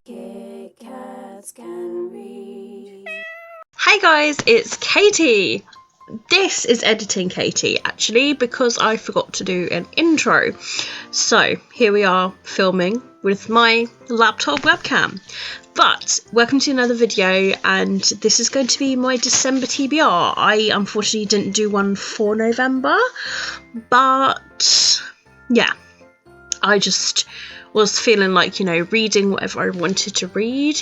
Kitkats can read. Hey guys, it's Katie. This is editing Katie actually because I forgot to do an intro. So here we are filming with my laptop webcam. But welcome to another video, and this is going to be my December TBR. I unfortunately didn't do one for November, but yeah, I just was feeling like, reading whatever I wanted to read,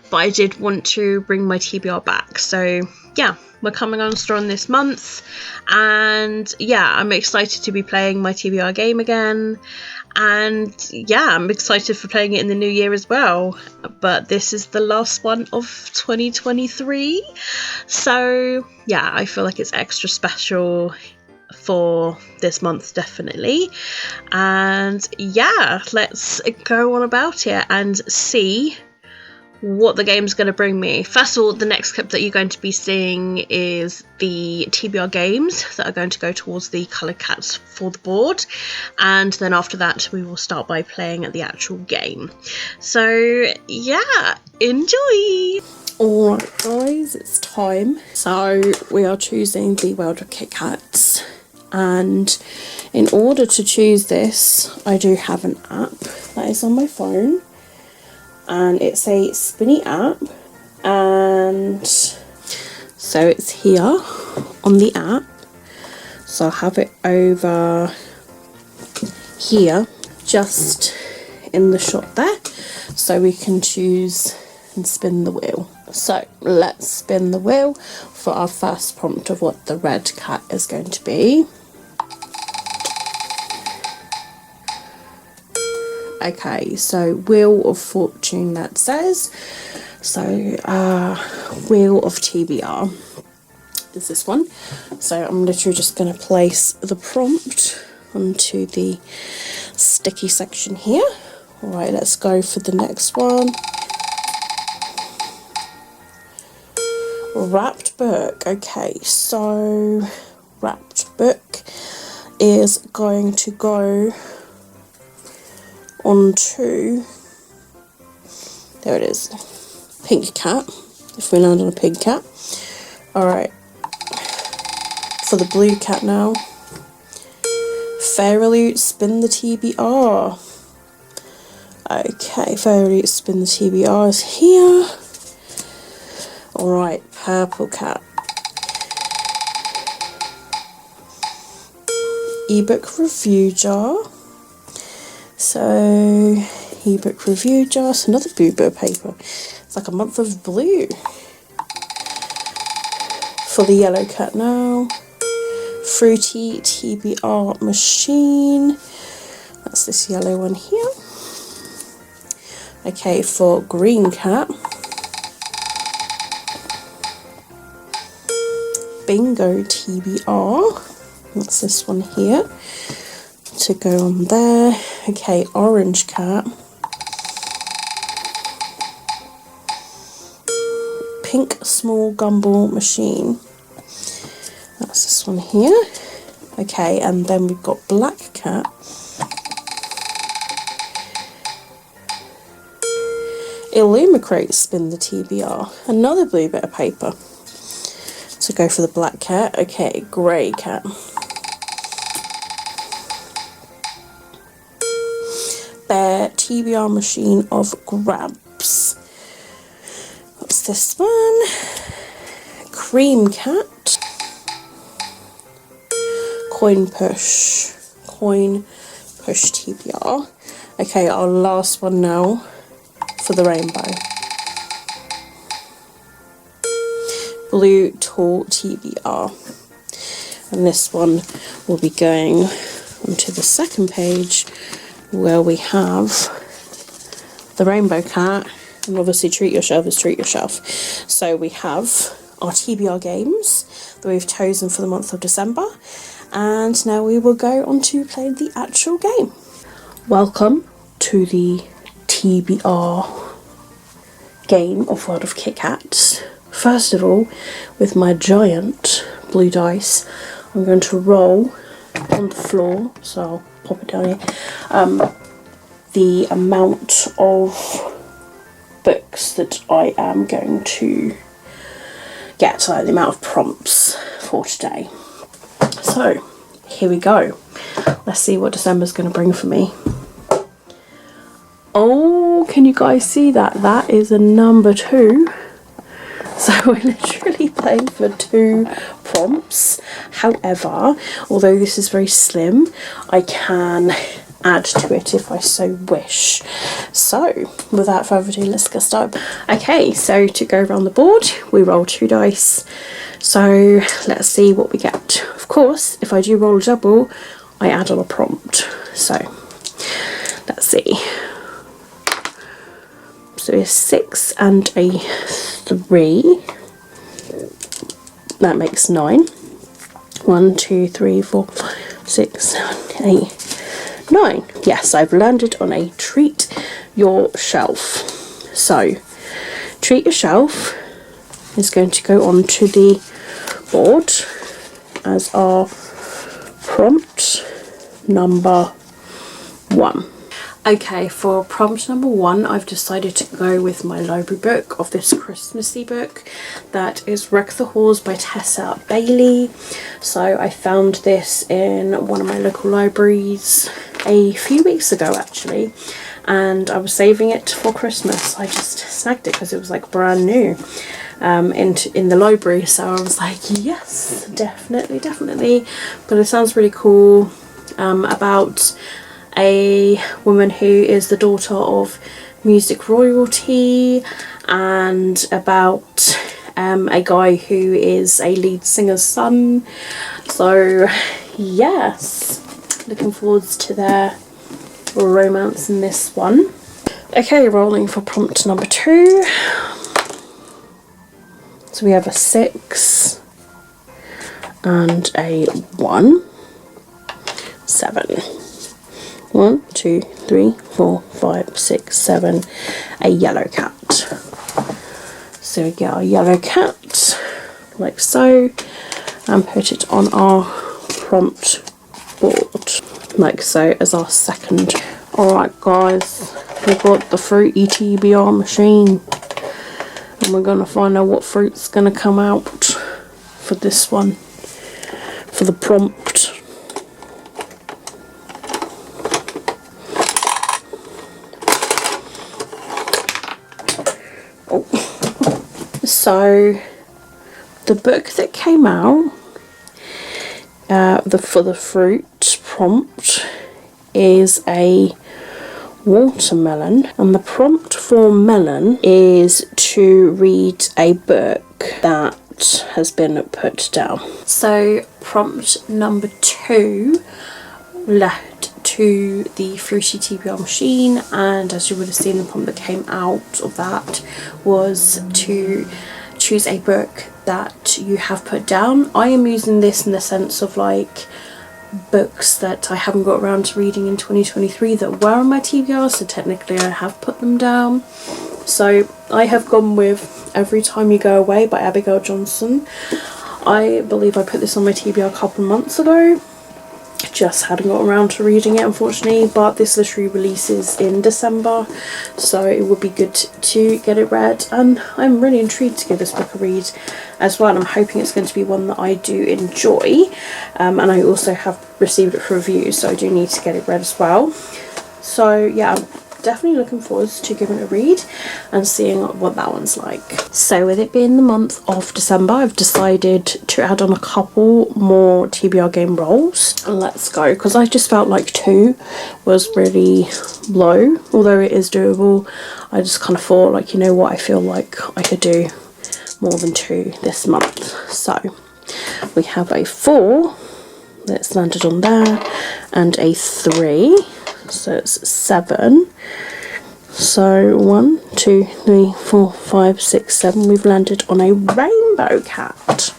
but I did want to bring my TBR back. So yeah, we're coming on strong this month, and yeah, I'm excited to be playing my TBR game again, and yeah, I'm excited for playing it in the new year as well. But this is the last one of 2023, so yeah, I feel like it's extra special for this month, definitely. And yeah, let's go on about it and see what the game's going to bring me. First of all, the next clip that you're going to be seeing is the TBR games that are going to go towards the coloured cats for the board, and then after that we will start by playing at the actual game. So yeah, enjoy! Alright guys, it's time. So we are choosing the World of Kitkats, and in order to choose this I do have an app that is on my phone, and it's a spinny app, and so it's here on the app. So I'll have it over here just in the shot there, so we can choose and spin the wheel. So let's spin the wheel for our first prompt of what the red cat is going to be. Okay, so Wheel of Fortune, that says. So Wheel of TBR is this one. So I'm literally just going to place the prompt onto the sticky section here. Alright, let's go for the next one. Wrapped book. Okay, so wrapped book is going to go onto, there it is, pink cat, if we land on a pink cat. Alright, for the blue cat now. Fairy spin the TBR. Okay, Fairy spin the TBR is here. Alright, purple cat. Ebook review jar. So, ebook review jar. It's another boo boo paper. It's like a month of blue. For the yellow cat now. Fruity TBR machine. That's this yellow one here. Okay, for green cat. Bingo TBR, that's this one here to go on there. Okay, orange cat, pink small gumball machine, that's this one here. Okay, and then we've got black cat, Illumicrate spin the TBR, another blue bit of paper. To go for the black cat. Okay, grey cat. Bear TBR machine of grabs. What's this one? Cream cat. Coin push. Coin push TBR. Okay, our last one now for the rainbow. Blue tall TBR, and this one will be going onto the second page where we have the rainbow cat, and obviously treat yourself is treat yourself. So we have our TBR games that we've chosen for the month of December, and now we will go on to play the actual game. Welcome to the TBR game of World of Kitkats. First of all, with my giant blue dice, I'm going to roll on the floor, so I'll pop it down here, the amount of books that I am going to get, like the amount of prompts for today. So here we go. Let's see what December's going to bring for me. Oh, can you guys see that? That is a number 2. So we're literally playing for 2 prompts. However, although this is very slim, I can add to it if I so wish. So without further ado, let's get started. Okay, so to go around the board, we roll 2 dice. So let's see what we get. Of course, if I do roll a double, I add on a prompt. So let's see. So a 6 and a 3. That makes 9. 1, 2, 3, 4, 5, 6, 7, 8, 9. Yes, I've landed on a treat yourself. So treat yourself is going to go onto the board as our prompt number 1. Okay, for prompt number 1, I've decided to go with my library book of this Christmassy book. That is Wreck the Halls by Tessa Bailey. So I found this in one of my local libraries a few weeks ago actually, and I was saving it for Christmas. I just snagged it because it was like brand new in the library, so I was like, yes, definitely. But it sounds really cool, about a woman who is the daughter of music royalty, and about a guy who is a lead singer's son. So yes, looking forward to their romance in this one. Okay, rolling for prompt number 2. So we have a 6 and a 1. 7. 1, 2, 3, 4, 5, 6, 7. A yellow cat. So we get our yellow cat like so, and put it on our prompt board like so as our second. Alright guys, we've got the fruity TBR machine, and we're going to find out what fruit's going to come out for this one, for the prompt. So the book that came out for the fruit prompt is a watermelon, and the prompt for melon is to read a book that has been put down. So prompt number 2 led to the fruity TBR machine, and as you would have seen, the prompt that came out of that was to choose a book that you have put down. I am using this in the sense of like books that I haven't got around to reading in 2023 that were on my TBR, so technically I have put them down. So I have gone with Every Time You Go Away by Abigail Johnson. I believe I put this on my TBR a couple of months ago. Just hadn't got around to reading it, unfortunately, but this literally releases in December, so it would be good to get it read, and I'm really intrigued to give this book a read as well, and I'm hoping it's going to be one that I do enjoy, and I also have received it for review, so I do need to get it read as well. So yeah, I'm definitely looking forward to giving it a read and seeing what that one's like. So with it being the month of December, I've decided to add on a couple more TBR game rolls. And let's go, because I just felt like 2 was really low, although it is doable. I just kind of thought, like, you know what, I feel like I could do more than 2 this month. So we have a 4 that's landed on there, and a 3. So it's 7. So 1, 2, 3, 4, 5, 6, 7. We've landed on a rainbow cat.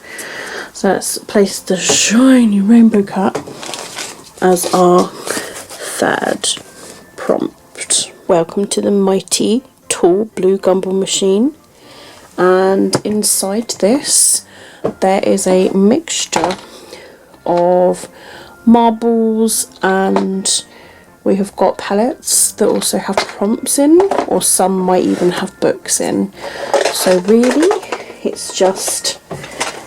So let's place the shiny rainbow cat as our 3rd prompt. Welcome to the mighty tall blue gumball machine. And inside this, there is a mixture of marbles and we have got palettes that also have prompts in, or some might even have books in. So really, it's just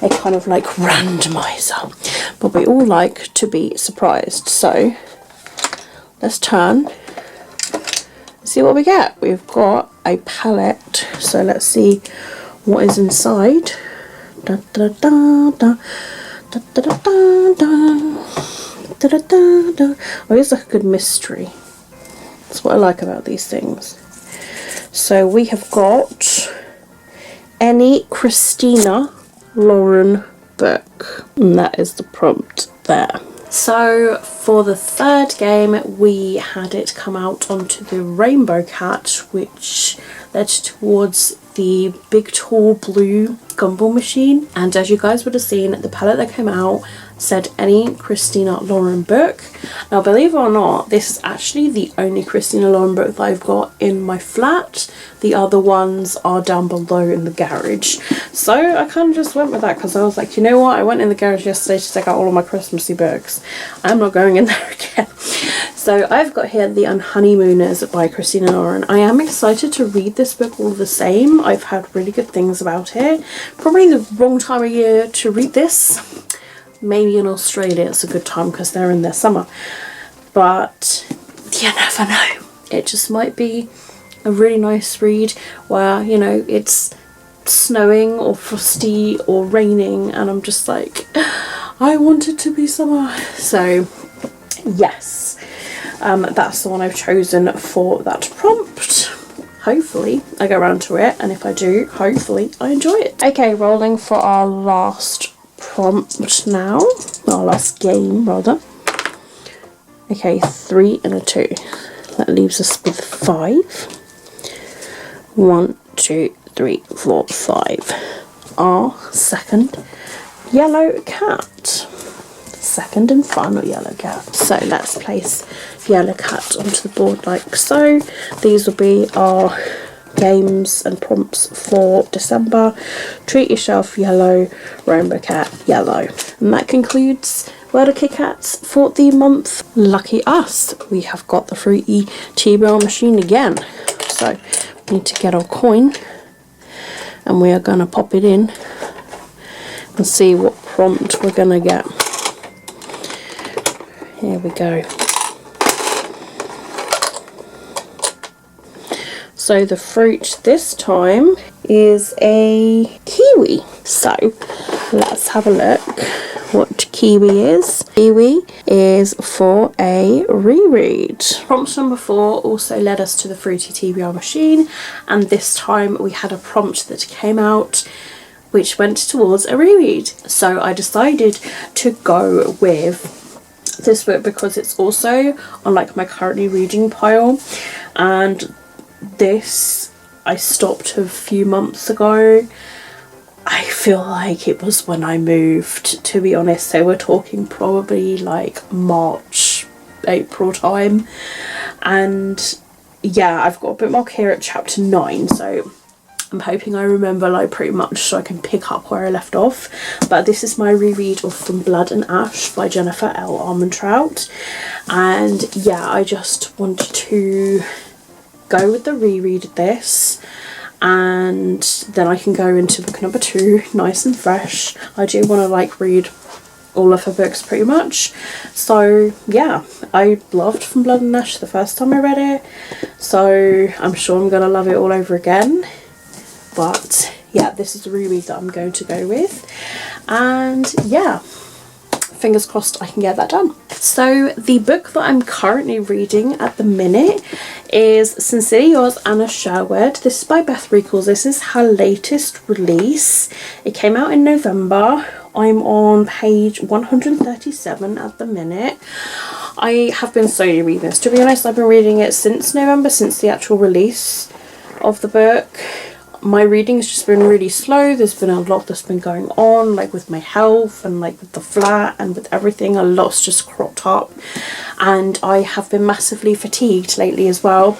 a kind of like randomizer. But we all like to be surprised. So let's turn, see what we get. We've got a palette. So let's see what is inside. Da, da, da, da. Da, da, da, da, da. Da, da, da, da. Oh, it's like a good mystery. That's what I like about these things. So we have got any Christina Lauren book, and that is the prompt there. So for the third game, we had it come out onto the Rainbow Cat, which led towards the big tall blue gumball machine. And as you guys would have seen, the palette that came out said any Christina Lauren book. Now, believe it or not, this is actually the only Christina Lauren book that I've got in my flat. The other ones are down below in the garage. So I kind of just went with that because I was like, you know what, I went in the garage yesterday to take out all of my Christmassy books. I'm not going in there again. So I've got here The Honeymooners by Christina Lauren. I am excited to read this book all the same. I've heard really good things about it. Probably the wrong time of year to read this. Maybe in Australia it's a good time because they're in their summer. But you never know. It just might be a really nice read where, you know, it's snowing or frosty or raining and I'm just like, I want it to be summer. So yes, that's the one I've chosen for that prompt. Hopefully I go around to it, and if I do, hopefully I enjoy it. Okay, rolling for our last prompt now, our last game rather. Okay, 3 and a 2. That leaves us with 5. 1, 2, 3, 4, 5. Our second yellow cat. Second and final yellow cat. So let's place yellow cat onto the board like so. These will be our games and prompts for December. Treat yourself yellow, rainbow cat yellow. And that concludes World of Kitkats for the month. Lucky us, we have got the fruity TBR machine again. So we need to get our coin and we are going to pop it in and see what prompt we're going to get. Here we go. So the fruit this time is a kiwi. So let's have a look what kiwi is. Kiwi is for a reread. Prompt number 4 also led us to the fruity TBR machine, and this time we had a prompt that came out which went towards a reread. So I decided to go with this book because it's also on like my currently reading pile, and this I stopped a few months ago. I feel like it was when I moved, to be honest, so we're talking probably like March, April time, and yeah, I've got a bit more here at chapter 9, so I'm hoping I remember like pretty much so I can pick up where I left off. But this is my reread of From Blood and Ash by Jennifer L. Armentrout, and yeah, I just wanted to go with the reread of this, and then I can go into book number 2 nice and fresh. I do want to like read all of her books pretty much. So yeah, I loved From Blood and Ash the first time I read it, so I'm sure I'm gonna love it all over again. But yeah, this is the reread that I'm going to go with, and yeah, fingers crossed I can get that done. So the book that I'm currently reading at the minute is Sincerely Yours, Anna Sherwood. This is by Beth Reekles. This is her latest release. It came out in November. I'm on page 137 at the minute. I have been slowly reading this. To be honest, I've been reading it since November, since the actual release of the book. My reading's just been really slow. There's been a lot that's been going on, like with my health and like with the flat and with everything. A lot's just cropped up, and I have been massively fatigued lately as well.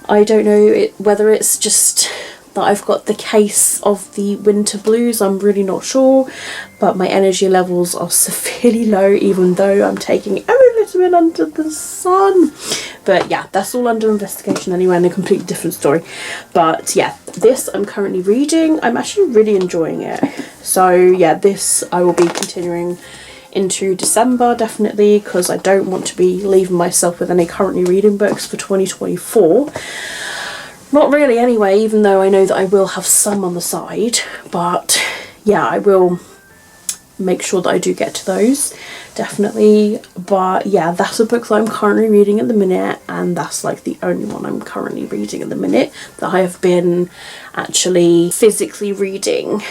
I don't know whether it's just that I've got the case of the winter blues, I'm really not sure, but my energy levels are severely low even though I'm taking every vitamin under the sun. But yeah, that's all under investigation anyway, and a completely different story. But yeah, this I'm currently reading. I'm actually really enjoying it. So yeah, this I will be continuing into December definitely, because I don't want to be leaving myself with any currently reading books for 2024. Not really anyway, even though I know that I will have some on the side. But yeah, I will make sure that I do get to those, definitely. But yeah, that's a book that I'm currently reading at the minute, and that's like the only one I'm currently reading at the minute that I have been actually physically reading.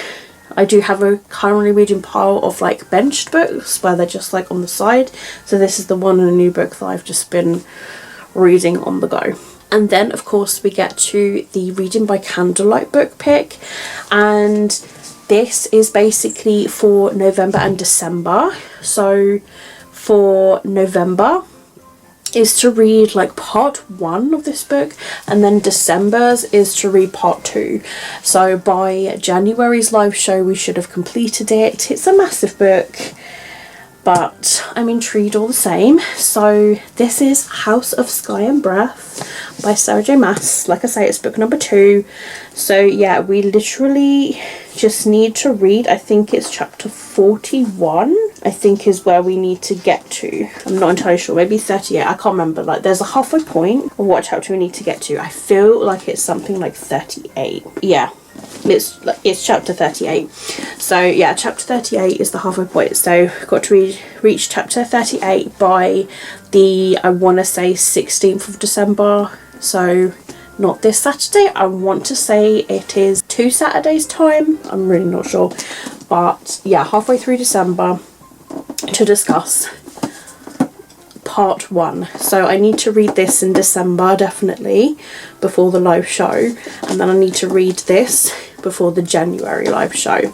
I do have a currently reading pile of like benched books where they're just like on the side, so this is the one and a new book that I've just been reading on the go. And then of course we get to the Reading by Candlelight book pick, and this is basically for November and December. So for November is to read like part 1 of this book, and then December's is to read part 2. So by January's live show we should have completed it. It's a massive book, but I'm intrigued all the same. So this is House of Sky and Breath by Sarah J Maas. Like I say, it's book number 2. So yeah, we literally just need to read, I think it's chapter 41, I think is where we need to get to. I'm not entirely sure, maybe 38, I can't remember. Like there's a halfway point of what chapter we need to get to. I feel like it's something like 38. Yeah, it's chapter 38. So yeah, chapter 38 is the halfway point. So got to reach chapter 38 by the, I want to say 16th of December. So not this Saturday, I want to say it is 2 Saturdays time, I'm really not sure. But yeah, halfway through December to discuss part 1. So I need to read this in December definitely before the live show, and then I need to read this before the January live show.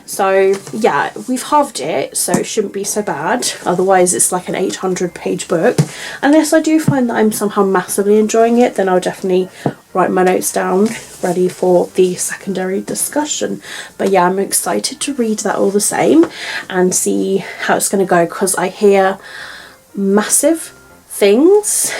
So yeah, we've halved it, so it shouldn't be so bad. Otherwise it's like an 800-page book. Unless I do find that I'm somehow massively enjoying it, then I'll definitely write my notes down ready for the secondary discussion. But yeah, I'm excited to read that all the same and see how it's going to go, because I hear massive things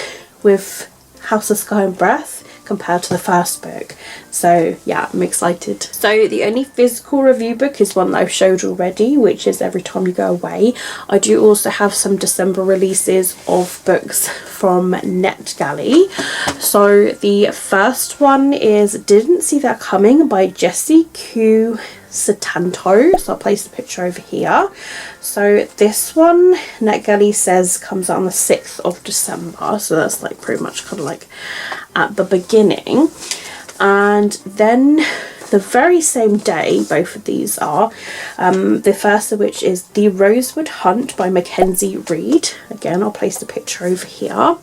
with House of Sky and Breath compared to the first book. So yeah, I'm excited. So the only physical review book is one that I've showed already, which is Every Time You Go Away. I do also have some December releases of books from NetGalley. So the first one is Didn't See That Coming by Jessie Q Satanto. So I'll place the picture over here. So this one, NetGalley says, comes out on the 6th of December. So that's like pretty much kind of like at the beginning. And then the very same day, both of these are, the first of which is The Rosewood Hunt by Mackenzie Reid. Again, I'll place the picture over here.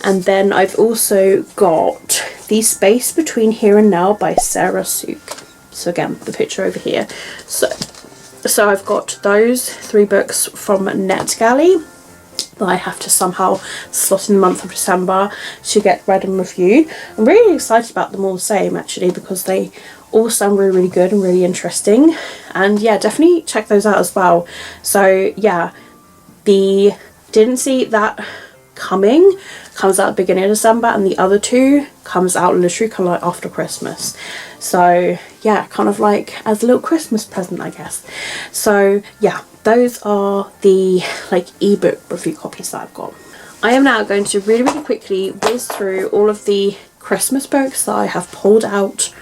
And then I've also got The Space Between Here and Now by Sarah Suk. So again, the picture over here. So I've got those 3 books from NetGalley that I have to somehow slot in the month of December to get read and reviewed. I'm really excited about them all the same actually, because they all sound really, really good and really interesting. And yeah, definitely check those out as well. So yeah, the Didn't See That Coming comes out at the beginning of December, and the other 2 comes out literally kind of like after Christmas. So yeah, kind of like as a little Christmas present, I guess. So yeah, those are the like ebook review copies that I've got. I am now going to really, really quickly whiz through all of the Christmas books that I have pulled out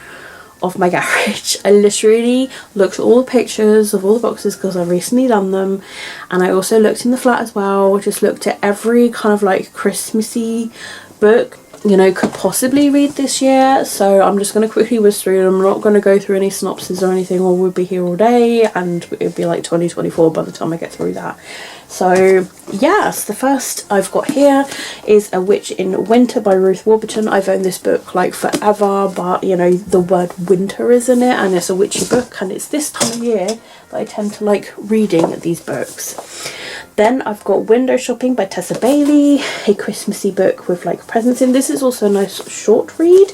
of my garage. I literally looked at all the pictures of all the boxes because I've recently done them, and I also looked in the flat as well, just looked at every kind of like Christmassy book you know could possibly read this year. So I'm just going to quickly whiz through them. I'm not going to go through any synopsis or anything, or we'll be here all day and it'll be like 2024 by the time I get through that. So yes, the first I've got here is A Witch in Winter by Ruth Warburton. I've owned this book like forever, but you know the word winter is in it, and it's a witchy book, and it's this time of year that I tend to like reading these books. Then I've got Window Shopping by Tessa Bailey, a Christmassy book with like presents in. This is also a nice short read,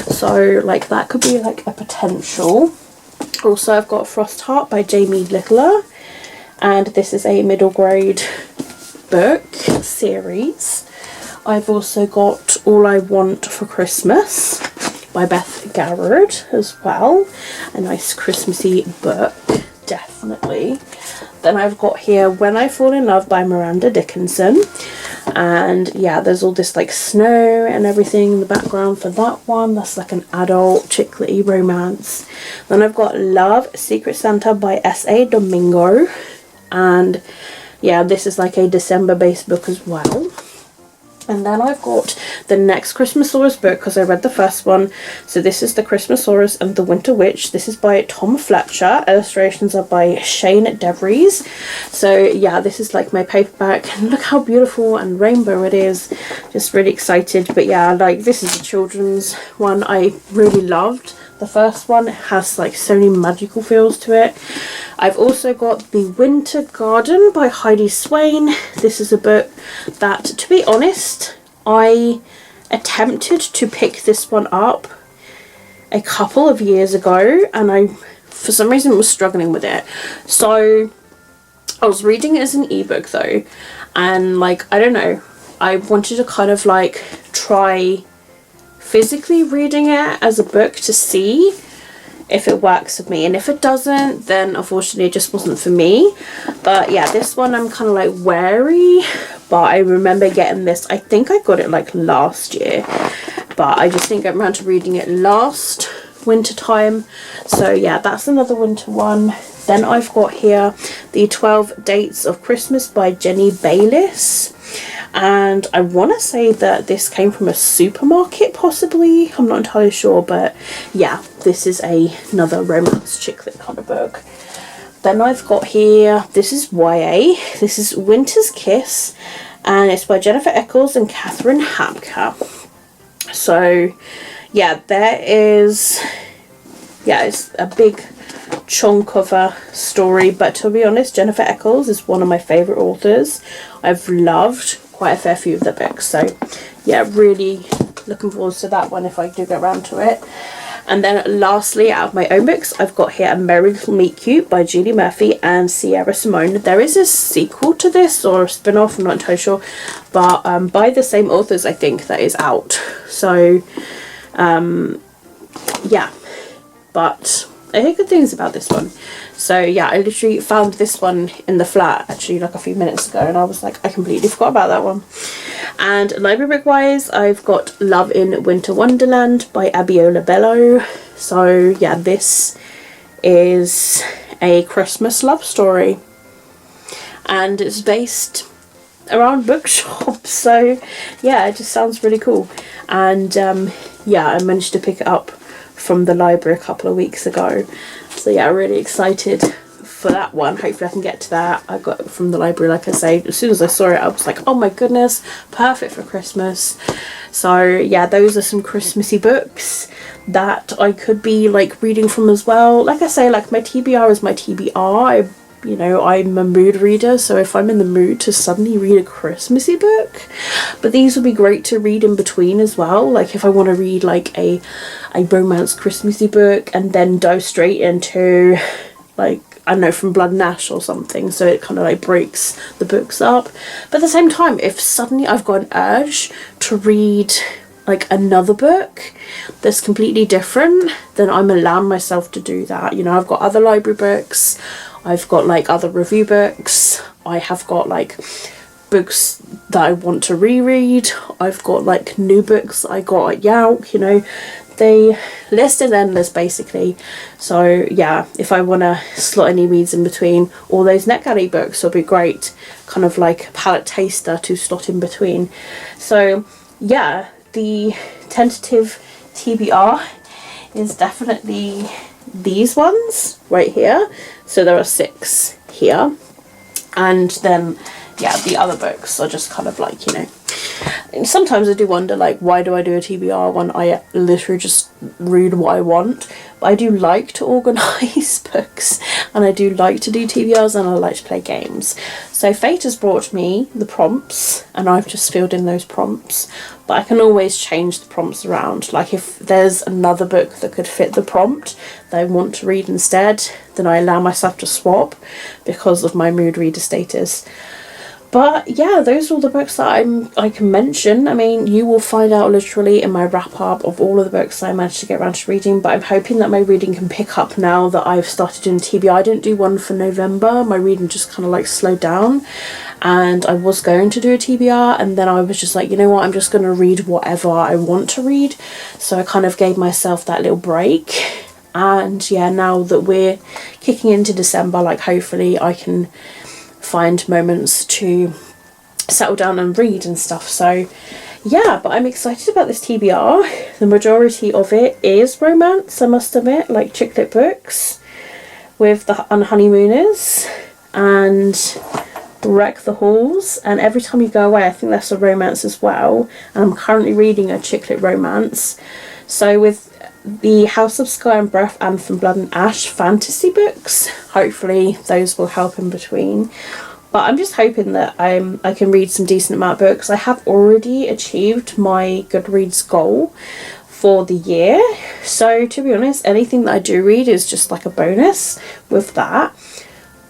so like that could be like a potential. Also I've got Frost Heart by Jamie Littler, and this is a middle grade book series. I've also got All I Want for Christmas by Beth Garrard as well. A nice Christmassy book, definitely. Then I've got here When I Fall in Love by Miranda Dickinson. And yeah, there's all this like snow and everything in the background for that one. That's like an adult chick lit romance. Then I've got Love, Secret Santa by S.A. Domingo. And yeah, this is like a December based book as well. And then I've got the next Christmasaurus book because I read the first one. So this is the Christmasaurus and the Winter Witch. This is by Tom Fletcher. Illustrations are by Shane DeVries. So yeah, this is like my paperback. And look how beautiful and rainbow it is. Just really excited. But yeah, like this is a children's one I really loved. The first one has like so many magical feels to it. I've also got The Winter Garden by Heidi Swain. This is a book that, to be honest, I attempted to pick this one up a couple of years ago and I, for some reason, was struggling with it. So I was reading it as an ebook though, and like, I don't know, I wanted to kind of like try physically reading it as a book to see if it works with me, and if it doesn't, then unfortunately it just wasn't for me. But yeah, this one I'm kind of like wary, but I remember getting this, I think I got it like last year, but I just didn't get around to reading it last winter time. So yeah, that's another winter one. Then I've got here The 12 Dates of Christmas by Jenny Bayliss. And I want to say that this came from a supermarket, possibly. I'm not entirely sure, but yeah, this is another romance chick lit kind of book. Then I've got here, this is YA. This is Winter's Kiss, and it's by Jennifer Eccles and Catherine Hapka. So yeah, it's a big chunk of a story, but to be honest, Jennifer Eccles is one of my favourite authors. I've loved quite a fair few of their books, so yeah, really looking forward to that one if I do get around to it. And then lastly, out of my own books, I've got here A Merry Little Meet Cute by Julie Murphy and Sierra Simone. There is a sequel to this, or a spin-off, I'm not entirely sure, but by the same authors, I think, that is out. So yeah, but I hear good things about this one. So yeah, I literally found this one in the flat actually like a few minutes ago, and I was like, I completely forgot about that one. And library book wise, I've got Love in Winter Wonderland by Abiola Bello. So yeah, this is a Christmas love story, and it's based around bookshops. So yeah, it just sounds really cool. And yeah, I managed to pick it up from the library a couple of weeks ago. So yeah, really excited for that one. Hopefully I can get to that. I got it from the library, like I say. As soon as I saw it, I was like, oh my goodness, perfect for Christmas. So yeah, those are some Christmassy books that I could be like reading from as well. Like I say, like my TBR is my TBR. You know, I'm a mood reader, so if I'm in the mood to suddenly read a Christmassy book, but these would be great to read in between as well. Like if I want to read like a romance Christmassy book and then dive straight into like, I don't know, From Blood and Ash or something, so it kind of like breaks the books up. But at the same time, if suddenly I've got an urge to read like another book that's completely different, then I'm allowing myself to do that. You know, I've got other library books, I've got like other review books, I have got like books that I want to reread, I've got like new books I got at Yauk, you know, the list is endless basically. So yeah, if I want to slot any reads in between all those NetGalley books, it'll be great, kind of like a palette taster to slot in between. So yeah, the tentative TBR is definitely these ones right here. So there are 6 here, and then yeah, the other books are just kind of like, you know, and sometimes I do wonder, like, why do I do a TBR when I literally just read what I want? But I do like to organise books, and I do like to do TBRs, and I like to play games. So Fate has brought me the prompts, and I've just filled in those prompts. But I can always change the prompts around. Like if there's another book that could fit the prompt that I want to read instead, then I allow myself to swap because of my mood reader status. But yeah, those are all the books that I can mention. I mean, you will find out literally in my wrap up of all of the books I managed to get around to reading, but I'm hoping that my reading can pick up now that I've started doing TBR. I didn't do one for November, my reading just kind of like slowed down, and I was going to do a TBR, and then I was just like, you know what, I'm just going to read whatever I want to read. So I kind of gave myself that little break. And yeah, now that we're kicking into December, like hopefully I can find moments to settle down and read and stuff. So yeah, but I'm excited about this TBR. The majority of it is romance, I must admit, like chick lit books with the Honeymooners and Wreck the Halls, and Every Time You Go Away, I think that's a romance as well, and I'm currently reading a chick lit romance. So with the House of Sky and Breath, Anthem, Blood and Ash fantasy books, hopefully those will help in between. But I'm just hoping that I can read some decent amount of books. I have already achieved my Goodreads goal for the year, so to be honest, anything that I do read is just like a bonus with that.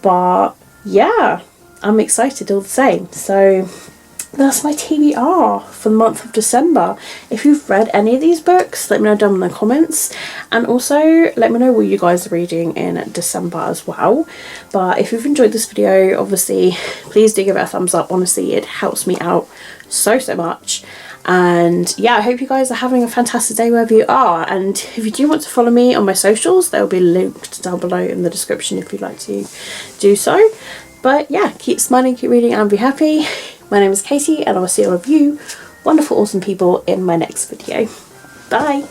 But yeah, I'm excited all the same. So that's my TBR for the month of December. If you've read any of these books, let me know down in the comments, and also let me know what you guys are reading in December as well. But if you've enjoyed this video, obviously please do give it a thumbs up. Honestly, it helps me out so much. And yeah, I hope you guys are having a fantastic day wherever you are, and if you do want to follow me on my socials, they'll be linked down below in the description if you'd like to do so. But yeah, keep smiling, keep reading, and be happy. My name is Katie, and I will see all of you wonderful, awesome people in my next video. Bye!